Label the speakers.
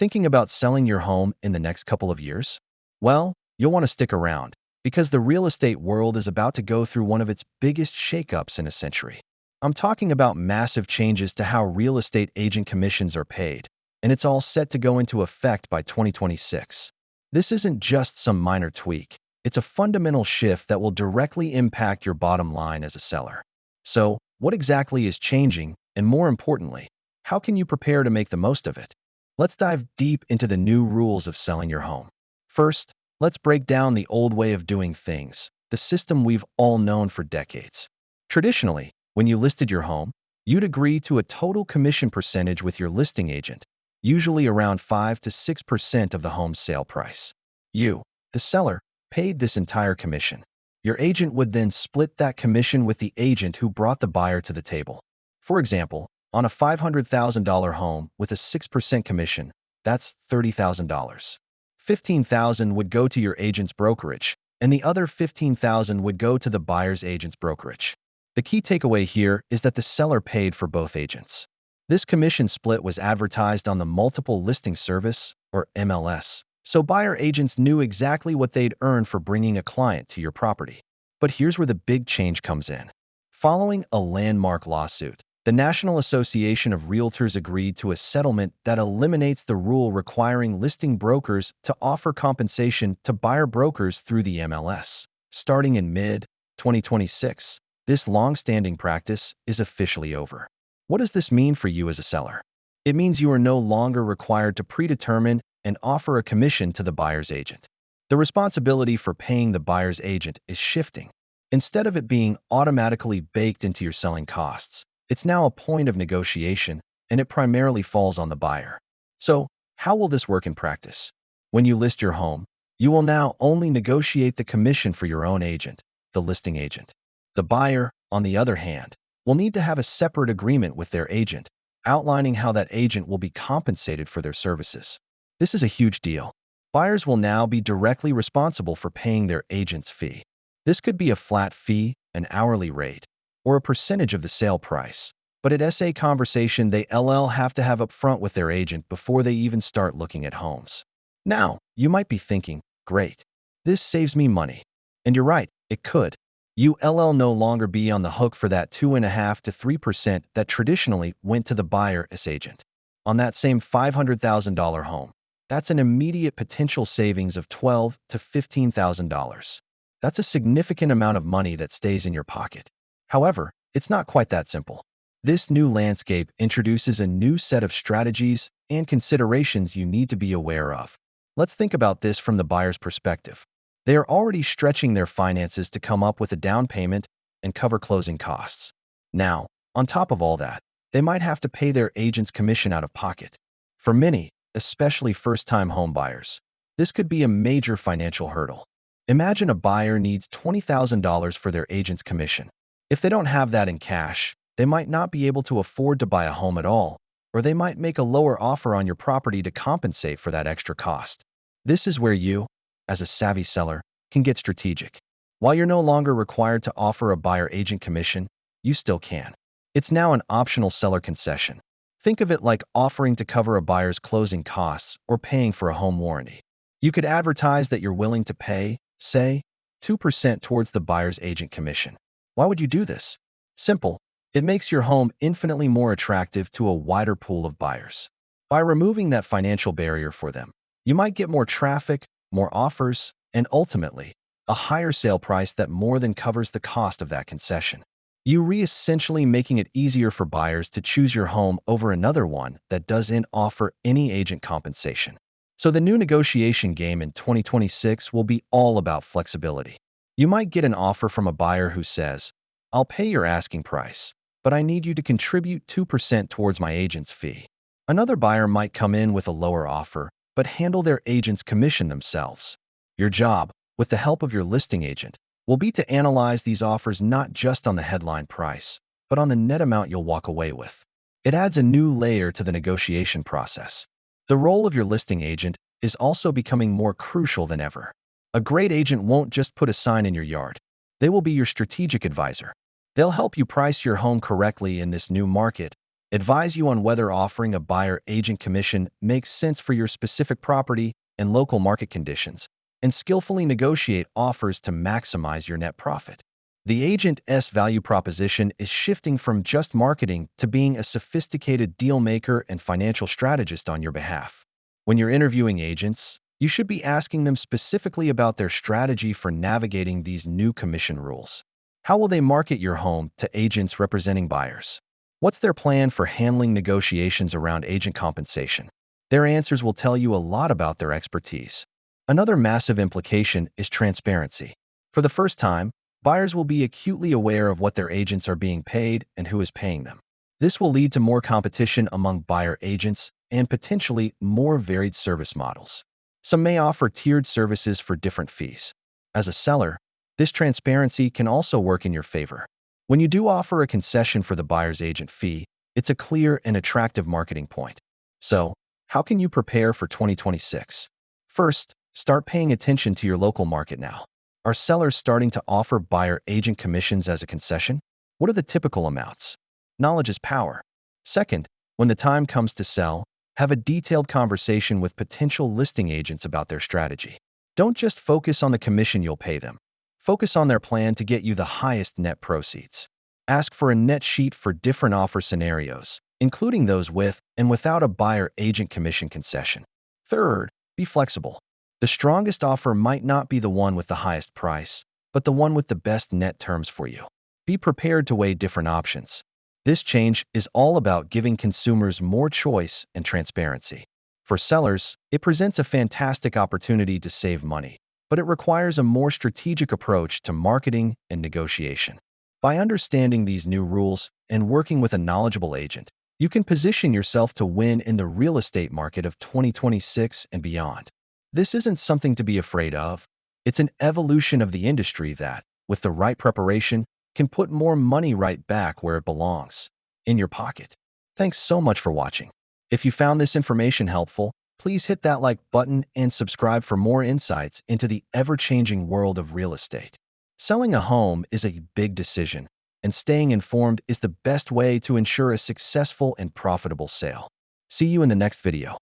Speaker 1: Thinking about selling your home in the next couple of years? Well, you'll want to stick around because the real estate world is about to go through one of its biggest shakeups in a century. I'm talking about massive changes to how real estate agent commissions are paid, and it's all set to go into effect by 2026. This isn't just some minor tweak. It's a fundamental shift that will directly impact your bottom line as a seller. So, what exactly is changing, and more importantly, how can you prepare to make the most of it? Let's dive deep into the new rules of selling your home. First, let's break down the old way of doing things, the system we've all known for decades. Traditionally, when you listed your home, you'd agree to a total commission percentage with your listing agent, usually around 5 to 6% of the home's sale price. You, the seller, paid this entire commission. Your agent would then split that commission with the agent who brought the buyer to the table. For example, on a $500,000 home with a 6% commission, that's $30,000. $15,000 would go to your agent's brokerage, and the other $15,000 would go to the buyer's agent's brokerage. The key takeaway here is that the seller paid for both agents. This commission split was advertised on the Multiple Listing Service, or MLS, so buyer agents knew exactly what they'd earn for bringing a client to your property. But here's where the big change comes in. Following a landmark lawsuit, the National Association of Realtors agreed to a settlement that eliminates the rule requiring listing brokers to offer compensation to buyer brokers through the MLS. Starting in mid-2026, this long-standing practice is officially over. What does this mean for you as a seller? It means you are no longer required to predetermine and offer a commission to the buyer's agent. The responsibility for paying the buyer's agent is shifting. Instead of it being automatically baked into your selling costs, it's now a point of negotiation, and it primarily falls on the buyer. So, how will this work in practice? When you list your home, you will now only negotiate the commission for your own agent, the listing agent. The buyer, on the other hand, will need to have a separate agreement with their agent, outlining how that agent will be compensated for their services. This is a huge deal. Buyers will now be directly responsible for paying their agent's fee. This could be a flat fee, an hourly rate, or a percentage of the sale price. But it's a conversation they'll have to have upfront with their agent before they even start looking at homes. Now, you might be thinking, great, this saves me money. And you're right, it could. You'll no longer be on the hook for that 2.5 to 3% that traditionally went to the buyer's agent. On that same $500,000 home, that's an immediate potential savings of $12,000 to $15,000. That's a significant amount of money that stays in your pocket. However, it's not quite that simple. This new landscape introduces a new set of strategies and considerations you need to be aware of. Let's think about this from the buyer's perspective. They are already stretching their finances to come up with a down payment and cover closing costs. Now, on top of all that, they might have to pay their agent's commission out of pocket. For many, especially first-time home buyers, this could be a major financial hurdle. Imagine a buyer needs $20,000 for their agent's commission. If they don't have that in cash, they might not be able to afford to buy a home at all, or they might make a lower offer on your property to compensate for that extra cost. This is where you, as a savvy seller, can get strategic. While you're no longer required to offer a buyer-agent commission, you still can. It's now an optional seller concession. Think of it like offering to cover a buyer's closing costs or paying for a home warranty. You could advertise that you're willing to pay, say, 2% towards the buyer's agent commission. Why would you do this? Simple. It makes your home infinitely more attractive to a wider pool of buyers. By removing that financial barrier for them, you might get more traffic, more offers, and ultimately, a higher sale price that more than covers the cost of that concession. You're essentially making it easier for buyers to choose your home over another one that doesn't offer any agent compensation. So the new negotiation game in 2026 will be all about flexibility. You might get an offer from a buyer who says, "I'll pay your asking price, but I need you to contribute 2% towards my agent's fee." Another buyer might come in with a lower offer, but handle their agent's commission themselves. Your job, with the help of your listing agent, will be to analyze these offers not just on the headline price, but on the net amount you'll walk away with. It adds a new layer to the negotiation process. The role of your listing agent is also becoming more crucial than ever. A great agent won't just put a sign in your yard. They will be your strategic advisor. They'll help you price your home correctly in this new market, advise you on whether offering a buyer-agent commission makes sense for your specific property and local market conditions, and skillfully negotiate offers to maximize your net profit. The agent's value proposition is shifting from just marketing to being a sophisticated deal maker and financial strategist on your behalf. When you're interviewing agents, you should be asking them specifically about their strategy for navigating these new commission rules. How will they market your home to agents representing buyers? What's their plan for handling negotiations around agent compensation? Their answers will tell you a lot about their expertise. Another massive implication is transparency. For the first time, buyers will be acutely aware of what their agents are being paid and who is paying them. This will lead to more competition among buyer agents and potentially more varied service models. Some may offer tiered services for different fees. As a seller, this transparency can also work in your favor. When you do offer a concession for the buyer's agent fee, it's a clear and attractive marketing point. So, how can you prepare for 2026? First, start paying attention to your local market now. Are sellers starting to offer buyer-agent commissions as a concession? What are the typical amounts? Knowledge is power. Second, when the time comes to sell, have a detailed conversation with potential listing agents about their strategy. Don't just focus on the commission you'll pay them. Focus on their plan to get you the highest net proceeds. Ask for a net sheet for different offer scenarios, including those with and without a buyer-agent commission concession. Third, be flexible. The strongest offer might not be the one with the highest price, but the one with the best net terms for you. Be prepared to weigh different options. This change is all about giving consumers more choice and transparency. For sellers, it presents a fantastic opportunity to save money, but it requires a more strategic approach to marketing and negotiation. By understanding these new rules and working with a knowledgeable agent, you can position yourself to win in the real estate market of 2026 and beyond. This isn't something to be afraid of. It's an evolution of the industry that, with the right preparation, can put more money right back where it belongs, in your pocket. Thanks so much for watching. If you found this information helpful, please hit that like button and subscribe for more insights into the ever-changing world of real estate. Selling a home is a big decision, and staying informed is the best way to ensure a successful and profitable sale. See you in the next video.